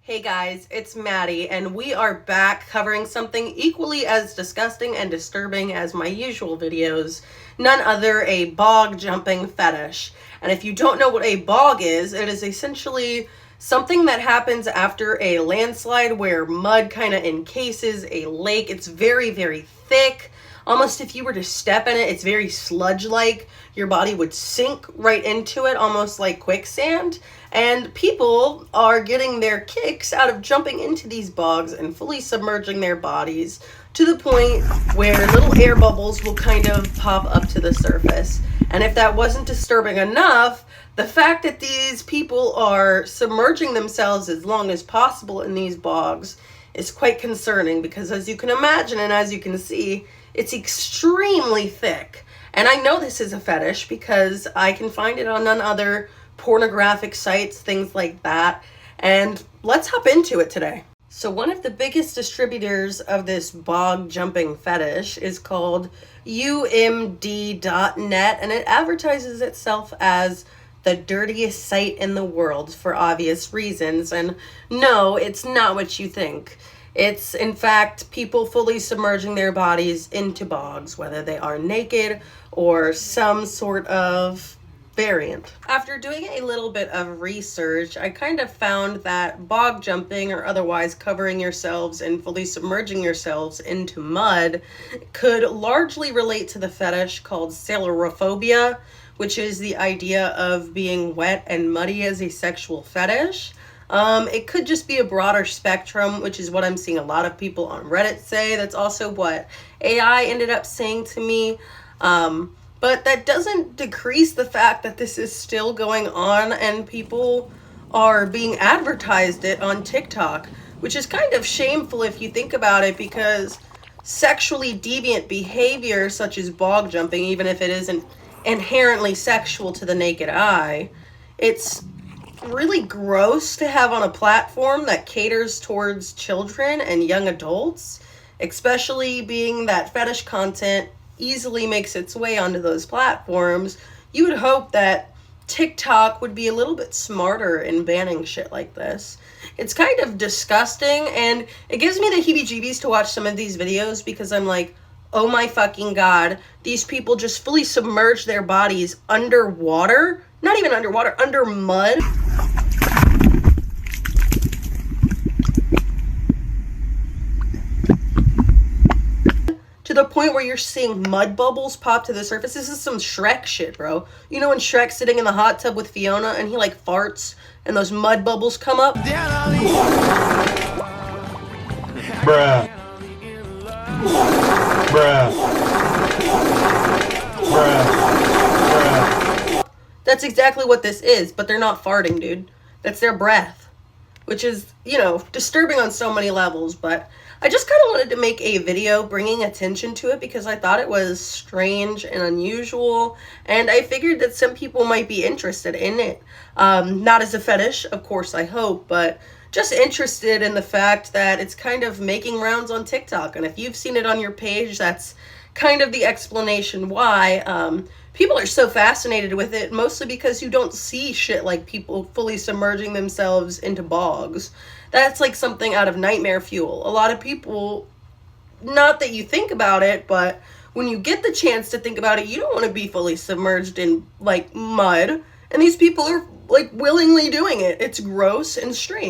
Hey guys, it's Maddie, and we are back covering something equally as disgusting and disturbing as my usual videos, none other a bog jumping fetish. And if you don't know what a bog is, it is essentially something that happens after a landslide where mud kind of encases a lake. It's very, very thick. Almost if you were to step in it, it's very sludge-like. Your body would sink right into it, almost like quicksand. And people are getting their kicks out of jumping into these bogs and fully submerging their bodies to the point where little air bubbles will kind of pop up to the surface. And if that wasn't disturbing enough, the fact that these people are submerging themselves as long as possible in these bogs is quite concerning because, as you can imagine and as you can see, it's extremely thick. And I know this is a fetish because I can find it on none other pornographic sites, things like that. And let's hop into it today. So one of the biggest distributors of this bog jumping fetish is called umd.net, and it advertises itself as the dirtiest site in the world for obvious reasons. And no, it's not what you think. It's, in fact, people fully submerging their bodies into bogs, whether they are naked or some sort of variant. After doing a little bit of research, I kind of found that bog jumping, or otherwise covering yourselves and fully submerging yourselves into mud, could largely relate to the fetish called sailorophobia, which is the idea of being wet and muddy as a sexual fetish. It could just be a broader spectrum, which is what I'm seeing a lot of people on Reddit say. That's also what AI ended up saying to me. But that doesn't decrease the fact that this is still going on and people are being advertised it on TikTok, which is kind of shameful if you think about it, because sexually deviant behavior such as bog jumping, even if it isn't inherently sexual to the naked eye, it's really gross to have on a platform that caters towards children and young adults, especially being that fetish content easily makes its way onto those platforms. You would hope that TikTok would be a little bit smarter in banning shit like this. It's kind of disgusting, and it gives me the heebie-jeebies to watch some of these videos because I'm like, oh my fucking god, these people just fully submerge their bodies underwater, not even underwater, under mud. To the point where you're seeing mud bubbles pop to the surface. This is some Shrek shit, bro. You know when Shrek's sitting in the hot tub with Fiona and he like farts and those mud bubbles come up? Bruh. Bruh. Bruh. Bruh. That's exactly what this is, but they're not farting, dude. That's their breath. Which is, you know, disturbing on so many levels, but I just kind of wanted to make a video bringing attention to it because I thought it was strange and unusual, and I figured that some people might be interested in it. Not as a fetish, of course, I hope, but just interested in the fact that it's kind of making rounds on TikTok, and if you've seen it on your page, that's kind of the explanation why. People are so fascinated with it, mostly because you don't see shit like people fully submerging themselves into bogs. That's like something out of nightmare fuel. A lot of people, not that you think about it, but when you get the chance to think about it, you don't want to be fully submerged in like mud. And these people are like willingly doing it. It's gross and strange.